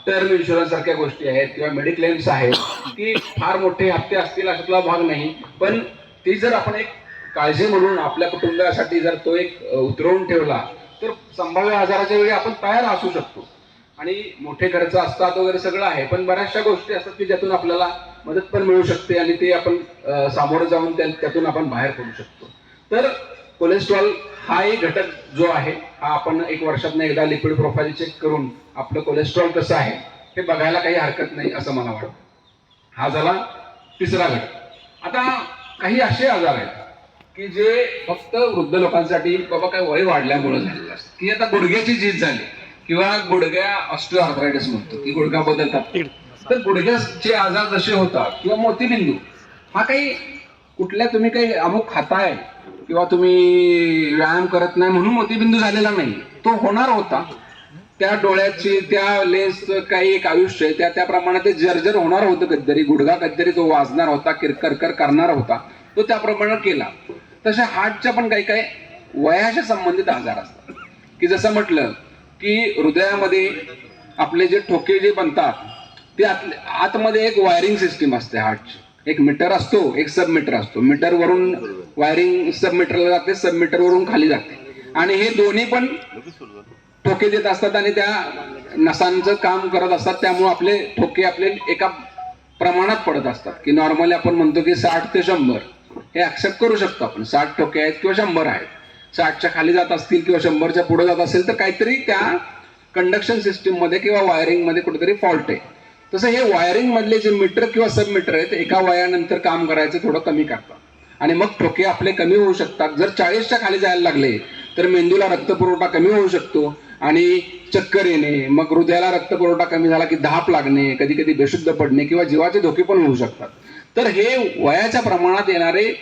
टर्म इन्शुरन्स सारख्या गोष्टी आहेत किंवा मेडिक्लेम्स आहेत की फार मोठे हप्ते असतील अशातला भाग नाही, पण ती जर आपण एक काळजी म्हणून आपल्या कुटुंबासाठी जर तो एक उतरवून ठेवला तर संभाव्य आजाराच्या वेळी आपण तयार असू शकतो. आणि मोठे खर्च असतात वगैरे सगळं आहे, पण बऱ्याचशा गोष्टी असतात की ज्यातून आपल्याला मदत पण मिळू शकते आणि ते आपण सामोरं जाऊन त्यातून आपण बाहेर पडू शकतो. तर कोलेस्ट्रॉल हा एक घटक जो आहे हा आपण 1 वर्षातनं एकदा लिपिड प्रोफाइल चेक करून आपलं कोलेस्ट्रॉल कसं आहे हे बघायला काही हरकत नाही असं मला वाटतं. हा झाला तिसरा घटक. आता काही असे आजार आहेत की जे फक्त वृद्ध लोकांसाठी बाबा काय वय वाढल्यामुळे झालेलं असतं, की आता गुडघ्याची झीज झाली किंवा गुडघ्या ऑस्टिओआर्थरायटिस म्हणतो की गुडघा बदलतात, तर गुडघ्याचे आजार जसे होतात किंवा मोतीबिंदू, हा काही कुठल्या तुम्ही काही अमुक खाताय किंवा तुम्ही व्यायाम करत नाही म्हणून मोतीबिंदू झालेला नाही, तो होणार होता. त्या डोळ्याची त्या लेन्सचं काही एक आयुष्य आहे, त्याप्रमाणे ते जर्जर होणार होतं. कधीतरी गुडघा कधीतरी तो वाजणार होता, किरकर करणार होता, तो त्याप्रमाणे केला. तशा हार्टच्या पण काही काही वयाच्या संबंधित आजार असतात की जसं म्हटलं की हृदयामध्ये आपले जे ठोके जे बनतात ते आतमध्ये एक वायरिंग सिस्टीम असते हार्टची. एक मीटर असतो, एक सब मीटर असतो. मीटर वरून वायरिंग सब मीटरला जाते, सब मीटर वरून खाली जाते आणि हे दोन्ही पण ठोके देत असतात आणि त्या नसांचं काम करत असतात. त्यामुळे आपले ठोके आपले एका प्रमाणात पडत असतात की नॉर्मली आपण म्हणतो की 60 ते 100 हे ऍक्सेप्ट करू शकतो आपण. 60 ठोके आहेत किंवा 100 आहेत. 60च्या खाली जात असतील किंवा 100च्या पुढे जात असेल तर काहीतरी त्या कंडक्शन सिस्टीम मध्ये किंवा वायरिंग मध्ये कुठेतरी फॉल्ट आहे. तसं हे वायरिंग मधले जे मीटर किंवा सब मीटर आहेत एका वयानंतर काम करायचं थोडं कमी करतात आणि मग ठोके आपले कमी होऊ शकतात. जर 40च्या खाली जायला लागले तर मेंदूला रक्तपुरवठा कमी होऊ शकतो आणि चक्कर येणे, मग हृदयाला रक्तपुरवठा कमी झाला की धाप लागणे, कधी कधी बेशुद्ध पडणे किंवा जीवाचे धोके पण होऊ शकतात. तर हे वयाच्या प्रमाणात येणारे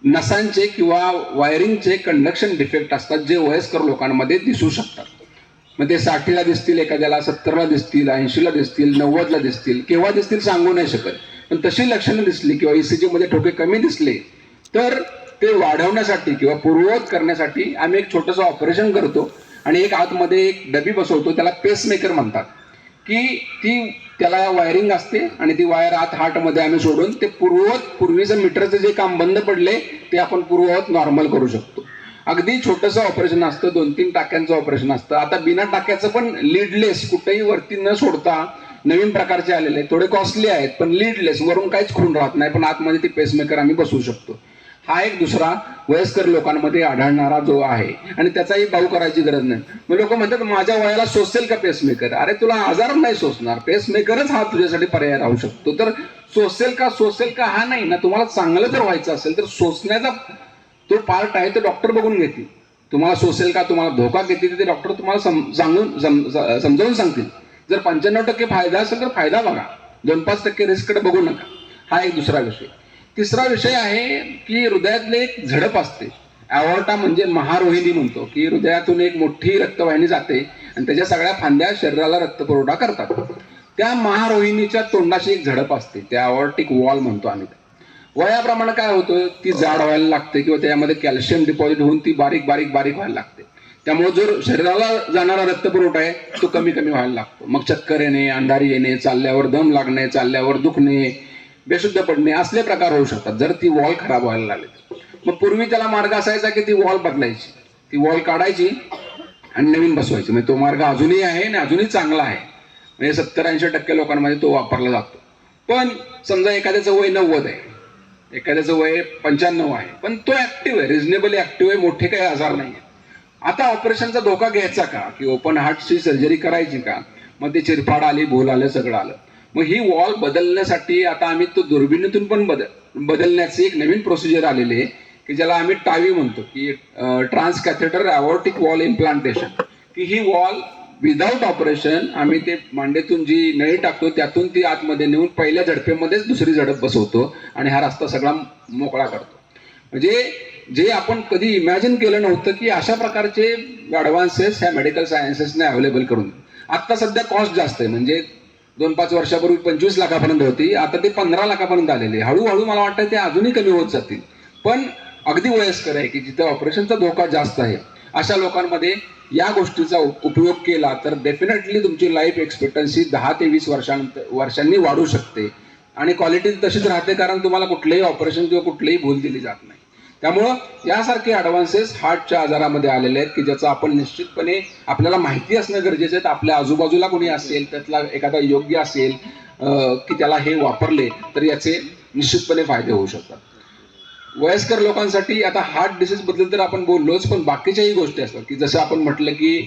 नसांचे किंवा वायरिंगचे कंडक्शन डिफेक्ट असतात, जे वयस्कर लोकांमध्ये दिसू शकतात. मग ते 60ला दिसतील, एखाद्याला 70ला दिसतील, 80ला दिसतील, 90ला दिसतील, केव्हा दिसतील सांगू नाही शकत. पण तशी लक्षणं दिसली किंवा ECG मध्ये ठोके कमी दिसले तर ते वाढवण्यासाठी किंवा पूर्ववत करण्यासाठी आम्ही एक छोटंसं ऑपरेशन करतो आणि एक आतमध्ये एक डबी बसवतो, त्याला पेसमेकर म्हणतात. की त्याला वायरिंग असते आणि ती वायर आत हार्टमध्ये आम्ही सोडून ते पूर्वीचं मीटरचं जे काम बंद पडले ते आपण पूर्ववत नॉर्मल करू शकतो. अगदी छोटंसं ऑपरेशन असतं, 2-3 टाक्यांचं ऑपरेशन असतं. आता बिना टाक्याचं पण लीडलेस, कुठेही वरती न सोडता नवीन प्रकारचे आलेले, थोडे कॉस्टली आहेत पण लीडलेस, वरून काहीच खून राहत नाही पण आतमध्ये ती पेसमेकर आम्ही बसवू शकतो. हा एक दुसरा वयस्कर लोकांमध्ये आढळणारा जो आहे आणि त्याचाही बाऊ करायची गरज नाही. मग लोक म्हणतात माझ्या वयाला सोसेल का पेसमेकर? अरे तुला आजार नाही सोसणार, पेसमेकरच हा तुझ्यासाठी पर्याय राहू शकतो. तर सोसेल का हा नाही ना, तुम्हाला चांगलं जर व्हायचं असेल तर सोसण्याचा तो पार्ट आहे तो डॉक्टर बघून घेतील. तुम्हाला सोसेल का, तुम्हाला धोका घेतील ते डॉक्टर तुम्हाला समजावून सांगतील. जर 95% फायदा असेल तर फायदा बघा, 2-5% रिस्ककडे बघू नका. हा एक दुसरा विषय. तिसरा विषय आहे की हृदयातले एक झडप असते. ॲओर्टा म्हणजे महारोहिणी म्हणतो, की हृदयातून एक मोठी रक्तवाहिनी जाते आणि त्याच्या सगळ्या फांद्या शरीराला रक्तपुरवठा करतात. त्या महारोहिणीच्या तोंडाशी एक झडप असते, त्या ॲओर्टिक वॉल म्हणतो आम्ही. वयाप्रमाणे काय होतं, ती जाड व्हायला लागते किंवा त्यामध्ये कॅल्शियम डिपॉझिट होऊन ती बारीक व्हायला लागते. त्यामुळे जो शरीराला जाणारा रक्तपुरवठा आहे तो कमी व्हायला लागतो. मग चक्कर येणे, अंधारी येणे, चालल्यावर दम लागणे, चालल्यावर दुखणे, बेशुद्ध पडणे असले प्रकार होऊ शकतात जर ती वॉल खराब व्हायला लागली. मग पूर्वी त्याला मार्ग असायचा की ती वॉल बदलायची, ती वॉल काढायची आणि नवीन बसवायची. म्हणजे तो मार्ग अजूनही आहे आणि अजूनही चांगला आहे. म्हणजे 70-80% लोकांमध्ये तो वापरला जातो. पण समजा एखाद्याचं वय 90 आहे, एखाद्याचं वय 95 आहे, पण तो ऍक्टिव्ह आहे, रिजनेबली ऍक्टिव्ह आहे, मोठे काही आजार नाही. आता ऑपरेशनचा धोका घ्यायचा का, की ओपन हार्टची सर्जरी करायची का? मग ते चिरफाड आली, भूल आलं, सगळं आलं. मग ही वॉल बदलण्यासाठी आता आम्ही तो दुर्बिणीतून पण बदलण्याची एक नवीन प्रोसिजर आलेली आहे की ज्याला आम्ही टावी म्हणतो, की trans catheter aortic wall implantation. की ही वॉल विदाऊट ऑपरेशन आम्ही ते मांडीतून जी नळी टाकतो त्यातून ती आतमध्ये नेऊन पहिल्या झडपेमध्येच दुसरी झडप बसवतो आणि हा रस्ता सगळा मोकळा करतो. म्हणजे जे आपण कधी इमॅजिन केलं नव्हतं की अशा प्रकारचे ॲडव्हान्सेस ह्या मेडिकल सायन्सेसने अवेलेबल करून. आत्ता सध्या कॉस्ट जास्त आहे, म्हणजे 2-5 वर्षापूर्वी 25 लाखापर्यंत होती, आता ते 15 लाखापर्यंत आलेले. हळूहळू मला वाटतं ते अजूनही कमी होत जातील. पण अगदी वयस्कर आहे की जिथे ऑपरेशनचा धोका जास्त आहे अशा लोकांमध्ये या गोष्टीचा उपयोग केला तर डेफिनेटली तुमची लाईफ एक्सपेक्टन्सी 10 ते 20 वर्षांनी वाढू शकते आणि क्वालिटी तशीच राहते, कारण तुम्हाला कुठलेही ऑपरेशन किंवा कुठलीही भूल दिली जात नाही. त्यामुळं यासारखे ॲडव्हान्सेस हार्टच्या आजारामध्ये आलेले आहेत की ज्याचं आपण निश्चितपणे आपल्याला माहिती असणं गरजेचं आहे. आपल्या आजूबाजूला कोणी असेल, त्यातला एखादा योग्य असेल की त्याला हे वापरले तर याचे निश्चितपणे फायदे होऊ शकतात. वयस्कर लोकांसाठी आता हार्ट डिसीज बद्दल तर आपण बोललोच, पण बाकीच्याही गोष्टी असतात की जसं आपण म्हटलं की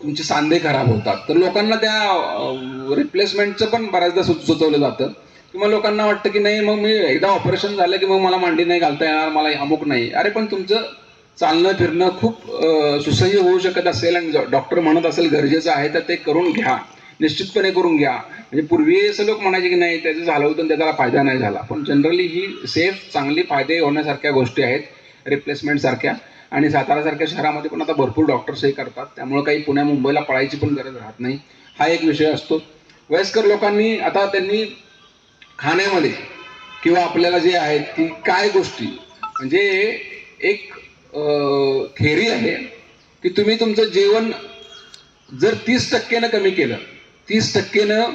तुमचे सांधे खराब होतात तर लोकांना त्या रिप्लेसमेंटचं पण बऱ्याचदा सुचवलं जातं. किंवा लोकांना वाटतं की नाही मग मी एकदा ऑपरेशन झालं की मग मला मांडी नाही घालता येणार, मला अमुक नाही. अरे पण तुमचं चालणं फिरणं खूप सुसह्य होऊ शकत असेल आणि डॉक्टर म्हणत असेल गरजेचं आहे तर ते करून घ्या, निश्चितपणे करून घ्या. म्हणजे पूर्वी असं लोक म्हणायचे की नाही त्याचं झालं होतं त्याचा फायदा नाही झाला, पण जनरली ही सेफ चांगली फायदे होण्यासारख्या गोष्टी आहेत रिप्लेसमेंट सारख्या. आणि सातारासारख्या शहरामध्ये पण आता भरपूर डॉक्टर्सही करतात, त्यामुळे काही पुण्या मुंबईला पळायची पण गरज राहत नाही. हा एक विषय असतो. वयस्कर लोकांनी आता त्यांनी खाण्यामध्ये किंवा आपल्याला जे आहेत की काय गोष्टी, म्हणजे एक थेरी आहे की तुम्ही तुमचं जेवण जर 30% कमी केलं, 30%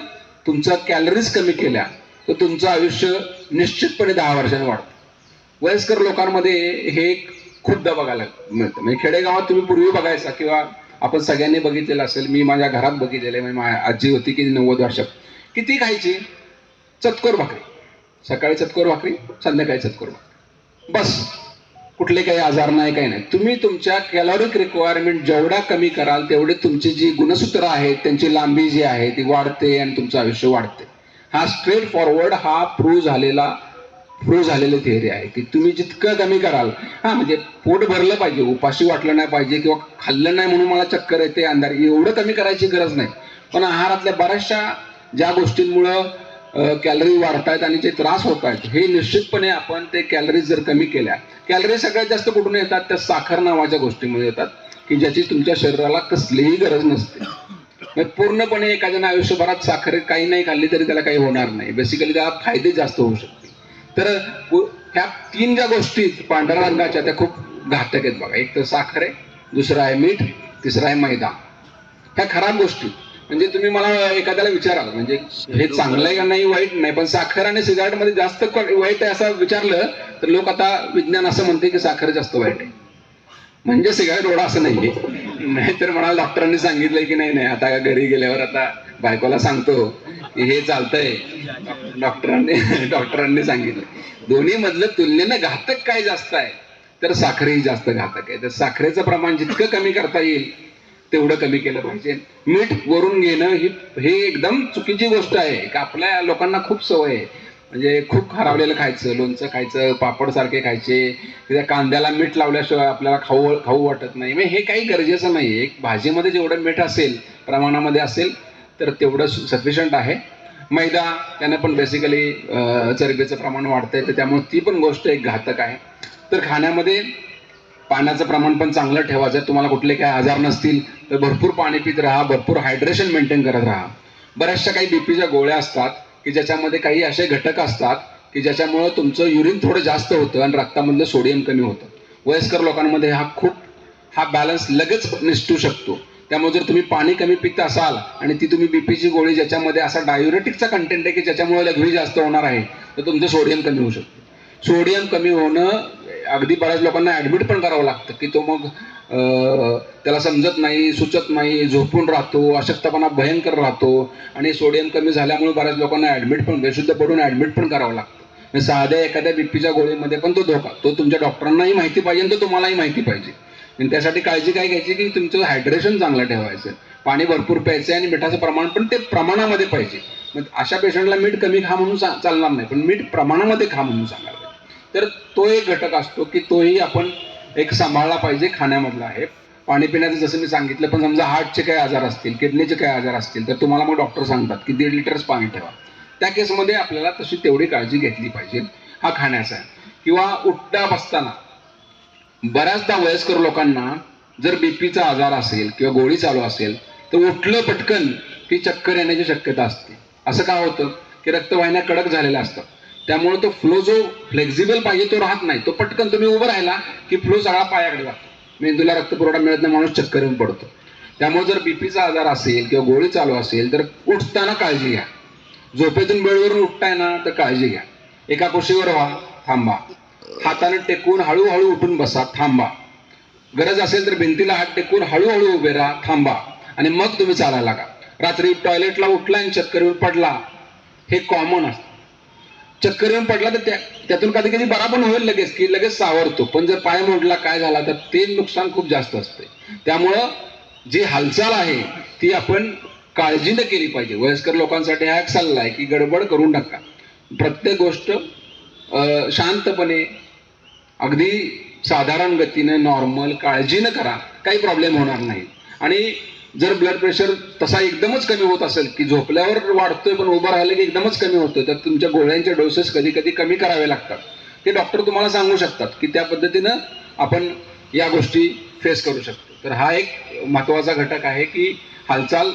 तुमच्या कॅलरीज कमी केल्या तर तुमचं आयुष्य निश्चितपणे 10 वर्षांनी वाढतं. वयस्कर लोकांमध्ये हे एक खूपदा बघायला मिळतं. म्हणजे खेडेगावात तुम्ही पूर्वी बघायचा किंवा आपण सगळ्यांनी बघितलेलं असेल, मी माझ्या घरात बघितलेलं आहे. म्हणजे माझी आजी होती की 90 वर्षात, किती खायची? चतकोर भाकरी, सकाळी चतकोर भाकरी, संध्याकाळी चतकोर भाकरी, बस. कुठले काही आजार नाही, काही नाही. तुम्ही तुमच्या कॅलॉरिक रिक्वायरमेंट जेवढा कमी कराल तेवढे तुमची जी गुणसूत्र आहेत त्यांची लांबी जी आहे ती वाढते आणि तुमचं आयुष्य वाढते. हा स्ट्रेट फॉरवर्ड हा प्रूव्ह झालेला प्रूव्ह झालेली थिअरी आहे की तुम्ही जितकं कमी कराल, म्हणजे पोट भरलं पाहिजे, उपाशी वाटलं नाही पाहिजे किंवा खाल्लं नाही म्हणून मला चक्कर येते अंधार, एवढं कमी करायची गरज नाही. पण आहारातल्या बऱ्याचशा ज्या गोष्टींमुळं कॅलरी वाढतायत आणि जे त्रास होत आहेत, हे निश्चितपणे आपण ते कॅलरीज जर कमी केल्या, कॅलरी सगळ्यात जास्त कुठून येतात? त्या साखर नावाच्या गोष्टीमुळे येतात की ज्याची तुमच्या शरीराला कसलीही गरज नसते. पूर्णपणे एखाद्यानं आयुष्यभरात साखर काही नाही खाल्ली तरी त्याला काही होणार नाही, बेसिकली त्याला फायदे जास्त होऊ शकते. तर ह्या 3 ज्या गोष्टी पांढऱ्या रंगाच्या त्या खूप घातक आहेत बघा. एक तर साखर आहे, दुसरं आहे मीठ, तिसरं आहे मैदा. ह्या खराब गोष्टी. म्हणजे तुम्ही मला एखाद्याला विचाराल म्हणजे हे चांगलं आहे का नाही, वाईट नाही, पण साखर आणि सिगारेट मध्ये जास्त वाईट आहे असं विचारलं तर लोक आता विज्ञान असं म्हणते की साखर जास्त वाईट आहे, म्हणजे सिगारेट ओढा असं नाहीये. नाहीतर म्हणाल डॉक्टरांनी सांगितलंय की नाही आता घरी गेल्यावर आता बायकोला सांगतो की हे चालतंय, डॉक्टरांनी सांगितलं. दोन्ही मधलं तुलनेनं घातक काय जास्त आहे? तर साखरही जास्त घातक आहे. तर साखरेचं प्रमाण जितकं कमी करता येईल तेवढं कमी केलं पाहिजे. मीठ वरून घेणं ही एकदम चुकीची गोष्ट आहे. का आपल्या लोकांना खूप सवय आहे, म्हणजे खूप खराबलेलं खायचं, लोणचं खायचं, पापड सारखे खायचे, त्या कांद्याला मीठ लावल्याशिवाय आपल्याला खाऊ वाटत नाही. हे काही गरजेचं नाही. एक भाजीमध्ये जेवढं मीठ असेल, प्रमाणामध्ये असेल तर तेवढं सफिशियंट आहे. मैदा त्यानं पण बेसिकली चरबीचं प्रमाण वाढतंय, तर त्यामुळे ती पण गोष्ट एक घातक आहे. तर खाण्यामध्ये पाण्याचं प्रमाण पण चांगलं ठेवायचं. तुम्हाला कुठले काही आजार नसतील तर भरपूर पाणी पित राहा, भरपूर हायड्रेशन मेंटेन करत राहा. बऱ्याचशा काही बीपीच्या गोळ्या असतात की ज्याच्यामध्ये काही असे घटक असतात की ज्याच्यामुळं तुमचं युरिन थोडं जास्त होतं आणि रक्तामधलं सोडियम कमी होतं. वयस्कर लोकांमध्ये हा बॅलन्स लगेच निसटू शकतो. त्यामुळे जर तुम्ही पाणी कमी पित असाल आणि ती तुम्ही बीपीची गोळी ज्याच्यामध्ये असा डायुरेटिकचा कंटेंट आहे की ज्याच्यामुळे लघवी जास्त होणार आहे, तर तुमचं सोडियम कमी होऊ शकतं. सोडियम कमी होणं अगदी बऱ्याच लोकांना ऍडमिट पण करावं लागतं की तो मग त्याला समजत नाही, सुचत नाही, झोपून राहतो, अशक्तपणा भयंकर राहतो आणि सोडियम कमी झाल्यामुळे बऱ्याच लोकांना ऍडमिट पण बेशुद्ध पडून ऍडमिट पण करावं लागतं. साध्या एखाद्या बीपीच्या गोळीमध्ये पण तो धोका, तो तुमच्या डॉक्टरांनाही माहिती पाहिजे आणि तो तुम्हालाही माहिती पाहिजे. आणि त्यासाठी काळजी काय घ्यायची की तुमचं हायड्रेशन चांगलं ठेवायचं, पाणी भरपूर प्यायचं आणि मिठाचं प्रमाण पण ते प्रमाणामध्ये पाहिजे. मग अशा पेशंटला मीठ कमी खा म्हणून चालणार नाही, पण मीठ प्रमाणामध्ये खा म्हणून सांगायला पाहिजे. तर तो एक घटक असतो की तोही आपण एक सांभाळला पाहिजे खाण्यामधला आहे. पाणी पिण्याचं जसं मी सांगितलं, पण समजा हार्टचे काही आजार असतील, किडनीचे काही आजार असतील तर तुम्हाला मग डॉक्टर सांगतात की 1.5 लिटरच पाणी ठेवा. त्या केसमध्ये आपल्याला तशी तेवढी काळजी घेतली पाहिजे. हा खाण्याचा आहे. किंवा उठता बसताना बऱ्याचदा वयस्कर लोकांना जर बीपीचा आजार असेल किंवा गोळी चालू असेल तर उठलं पटकन की चक्कर येण्याची शक्यता असते. असं का होतं की रक्तवाहिन्या कडक झालेल्या असतात, त्यामुळे तो फ्लो जो फ्लेक्झिबल पाहिजे तो राहत नाही. तो पटकन तुम्ही उभं राहिला की फ्लो सगळा पायाकडे जातो, मेंदूला रक्तपुरवठा मिळत नाही, माणूस चक्कर येऊन पडतो. त्यामुळे जर बीपीचा आजार असेल किंवा गोळी चालू असेल तर उठताना काळजी घ्या. झोपेतून बेडवरून उठताय ना तर काळजी घ्या. एका कुशीवर व्हा, थांबा. हाताने टेकून हळूहळू उठून बसा, थांबा. गरज असेल तर भिंतीला हात टेकून हळूहळू उभे राहा, थांबा आणि मग तुम्ही चालायला लागा. रात्री टॉयलेटला उठला आणि चक्कर येऊन पडला, हे कॉमन असतं. चक्कर येऊन पडला तर त्यातून कधी कधी बरा पण होईल लगेच सावरतो, पण जर पाय मोडला काय झाला तर ते नुकसान खूप जास्त असते. त्यामुळं जी हालचाल आहे ती आपण काळजीने केली पाहिजे. वयस्कर लोकांसाठी हा एक सल्ला आहे की गडबड करून टाका. प्रत्येक गोष्ट शांतपणे अगदी साधारण गतीने नॉर्मल काळजीनं करा, काही प्रॉब्लेम होणार नाही. आणि जर ब्लड प्रेशर तसा एकदमच कमी होत असेल की झोपल्यावर वाढतोय पण उभं राहिलं की एकदमच कमी होतोय, तर तुमच्या गोळ्यांचे डोसेस कधी कधी कमी करावे लागतात. ते डॉक्टर तुम्हाला सांगू शकतात की त्या पद्धतीनं आपण या गोष्टी फेस करू शकतो. तर हा एक महत्वाचा घटक आहे की हालचाल.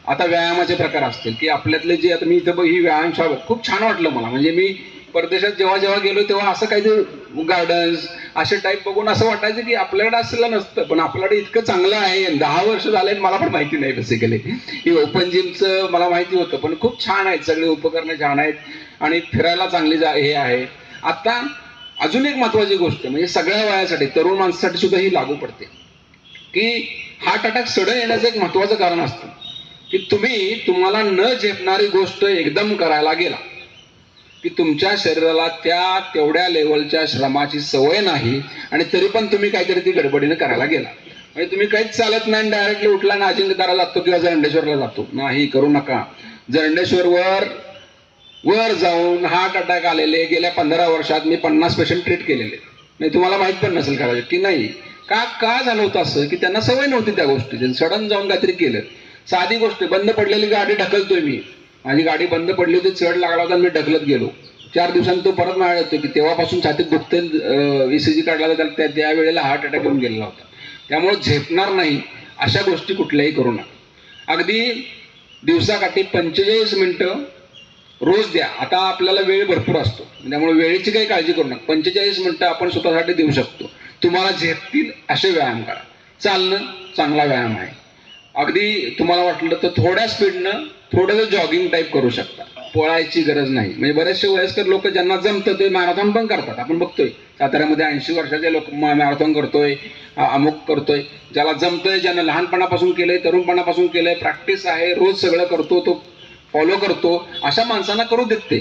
आता व्यायामाचे प्रकार असतील की आपल्यातले जे, आता मी इथं ही व्यायामशाळा खूप छान वाटलं मला. म्हणजे मी परदेशात जेव्हा गेलो तेव्हा असं काहीतरी गार्डन्स असे टाईप बघून असं वाटायचं की आपल्याकडे असलं नसतं, पण आपल्याकडे इतकं चांगलं आहे. 10 वर्ष झाले मला पण माहिती नाही बेसिकली. ही ओपन जिमचं मला माहिती होतं, पण खूप छान आहेत, सगळे उपकरणं छान आहेत आणि फिरायला चांगली हे आहे. आता अजून एक महत्वाची गोष्ट म्हणजे सगळ्या वयासाठी, तरुण माणसासाठी सुद्धा ही लागू पडते की हार्ट अटॅक सडन येण्याचं एक महत्वाचं कारण असतं की तुम्हाला न झेपणारी गोष्ट एकदम करायला गेला की तुमच्या शरीराला तेवढ्या लेवलच्या श्रमाची सवय नाही आणि तरी पण तुम्ही काहीतरी ती गडबडीने करायला गेला. म्हणजे तुम्ही काहीच चालत नाही, डायरेक्टली उठला ना अजिंक्यतारा जातो किंवा जरंडेश्वरला जातो. नाही, करू नका. जरंडेश्वरवर वर जाऊन हार्ट अटॅक आलेले गेल्या 15 वर्षात मी 50 पेशंट ट्रीट केलेले. नाही तुम्हाला माहित पण नसेल कदाचित की नाही. का झालं होतं असं की त्यांना सवय नव्हती त्या गोष्टीची. सडन जाऊन काहीतरी केलं. साधी गोष्ट, बंद पडलेली गाडी ढकलतोय मी, माझी गाडी बंद पडली होती, चढ लागला होता, मी ढकलत गेलो. 4 दिवसांनी तो परत मला येतो की तेव्हापासून छातीत दुखते, ECG काढला तर त्या वेळेला हार्ट अटॅक येऊन गेलेला होता. त्यामुळे झेपणार नाही अशा गोष्टी कुठल्याही करू नका. अगदी दिवसाकाठी 45 मिनिटं रोज द्या. आता आपल्याला वेळ भरपूर असतो त्यामुळे वेळेची काही काळजी करू नका. 45 मिनिटं आपण स्वतःसाठी देऊ शकतो. तुम्हाला झेपतील असे व्यायाम करा. चालणं चांगला व्यायाम आहे. अगदी तुम्हाला वाटलं तर थोड्या स्पीडनं थोडंसं जॉगिंग टाईप करू शकता. पळायची गरज नाही. म्हणजे बरेचसे वयस्कर लोक ज्यांना जमतं ते मॅरेथॉन पण करतात. आपण बघतोय साताऱ्यामध्ये 80 वर्षाचे लोक मॅरेथॉन करतोय, अमुक करतोय. ज्याला जमतंय, ज्यानं लहानपणापासून केलंय, तरुणपणापासून केलंय, प्रॅक्टिस आहे, रोज सगळं करतो, तो फॉलो करतो, अशा माणसांना करू देत ते.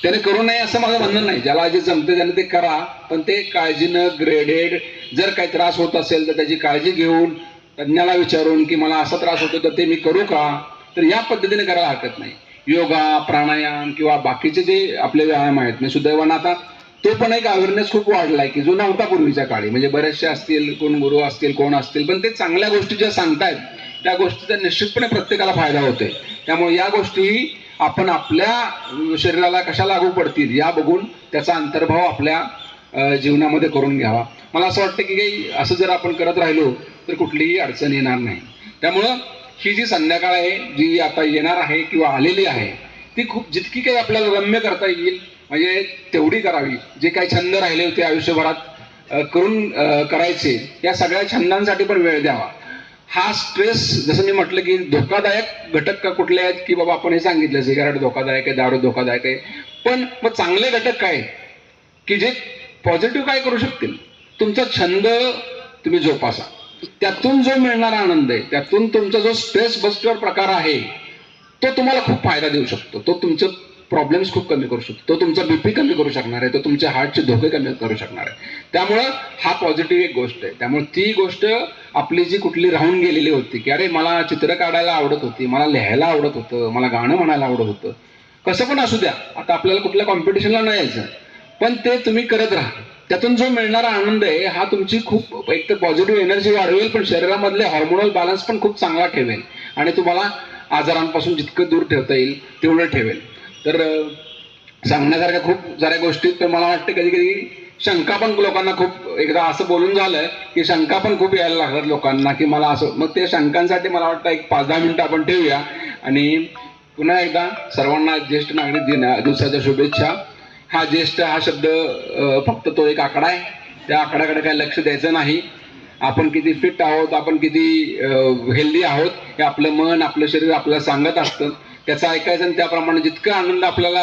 त्याने करू नये असं माझं म्हणणं नाही. ज्याला जे जमतं त्याने ते करा, पण ते काळजीनं ग्रेडेड. जर काही त्रास होत असेल तर त्याची काळजी घेऊन तज्ञाला विचारून की मला असा त्रास होतो तर ते मी करू का, तर या पद्धतीने करायला हरकत नाही. योगा, प्राणायाम किंवा बाकीचे जे आपले व्यायाम आहेत, म्हणजे सुदैवानं आता तो पण एक अवेअरनेस खूप वाढलाय की जो नव्हता पूर्वीच्या काळी. म्हणजे बरेचसे असतील, कोण गुरु असतील, कोण असतील, पण ते चांगल्या गोष्टी ज्या सांगतायत त्या गोष्टीचा निश्चितपणे प्रत्येकाला फायदा होतोय. त्यामुळे या गोष्टी आपण आपल्या शरीराला कशा लागू पडतील या बघून त्याचा अंतर्भाव आपल्या जीवनामध्ये करून घ्यावा. मला असं वाटतं की काही असं जर आपण करत राहिलो तर कुठलीही अडचण येणार नाही. त्यामुळं ही जी संध्याकाळ आहे, जी आता येणार आहे किंवा आलेली आहे, ती खूप जितकी काही आपल्याला रम्य करता येईल म्हणजे तेवढी करावी. जे काही छंद राहिले होते आयुष्यभरात करून करायचे, या सगळ्या छंदांसाठी पण वेळ द्यावा. हा स्ट्रेस, जसं मी म्हटलं की धोकादायक घटक का कुठले आहेत की बाबा आपण हे सांगितलं सिगारेट धोकादायक आहे, दारू धोकादायक आहे, पण मग चांगले घटक काय की जे पॉझिटिव्ह काय करू शकतील. तुमचा छंद तुम्ही जोपासा, त्यातून जो मिळणारा आनंद आहे, त्यातून तुमचा जो स्ट्रेस बस्टर प्रकार आहे तो तुम्हाला खूप फायदा देऊ शकतो. तो तुमचं प्रॉब्लेम्स खूप कमी करू शकतो. तो तुमचा BP कमी करू शकणार आहे. तो तुमच्या हार्टचे धोके कमी करू शकणार आहे. त्यामुळं हा पॉझिटिव्ह एक गोष्ट आहे. त्यामुळे ती गोष्ट आपली जी कुठली राहून गेलेली होती की अरे मला चित्र काढायला आवडत होती, मला लिहायला आवडत होतं, मला गाणं म्हणायला आवडत होतं, कसं पण असू द्या, आता आपल्याला कुठल्या कॉम्पिटिशनला नाही यायचं, पण ते तुम्ही करत राहा. त्यातून जो मिळणारा आनंद आहे हा तुमची खूप एक तर पॉझिटिव्ह एनर्जी वाढवेल, पण शरीरामधले हॉर्मोनल बॅलन्स पण खूप चांगला ठेवेल आणि तुम्हाला आजारांपासून जितकं दूर ठेवता येईल तेवढं ठेवेल. तर सांगण्यासारख्या खूप साऱ्या गोष्टी, तर मला वाटतं कधी कधी शंका पण लोकांना खूप, एकदा असं बोलून झालंय की शंका पण खूप यायला लागतात लोकांना की मला असं, मग ते शंकांसाठी मला वाटतं एक 5-10 मिनिटं आपण ठेवूया. आणि पुन्हा एकदा सर्वांना ज्येष्ठ नागरिक दिवसाच्या शुभेच्छा. हा ज्येष्ठ हा शब्द फक्त तो एक आकडा आहे, त्या आकड्याकडे काही लक्ष द्यायचं नाही. आपण किती फिट आहोत, आपण किती हेल्दी आहोत हे आपलं मन, आपलं शरीर आपल्याला सांगत असतं. त्याचं ऐकायचं आणि त्याप्रमाणे जितका आनंद आपल्याला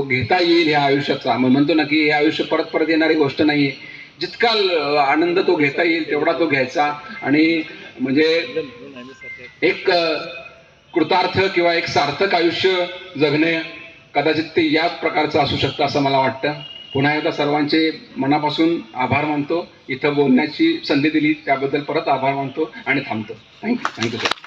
घेता येईल ह्या आयुष्याचा, मग म्हणतो ना की हे आयुष्य परत परत येणारी गोष्ट नाही, जितका आनंद तो घेता येईल तेवढा तो घ्यायचा. आणि म्हणजे एक कृतार्थ किंवा एक सार्थक आयुष्य जगणे कदाचित ते याच प्रकारचं असू शकतं असं मला वाटतं. पुन्हा एकदा सर्वांचे मनापासून आभार मानतो. इथं बोलण्याची संधी दिली त्याबद्दल परत आभार मानतो आणि थांबतो. Thank you sir.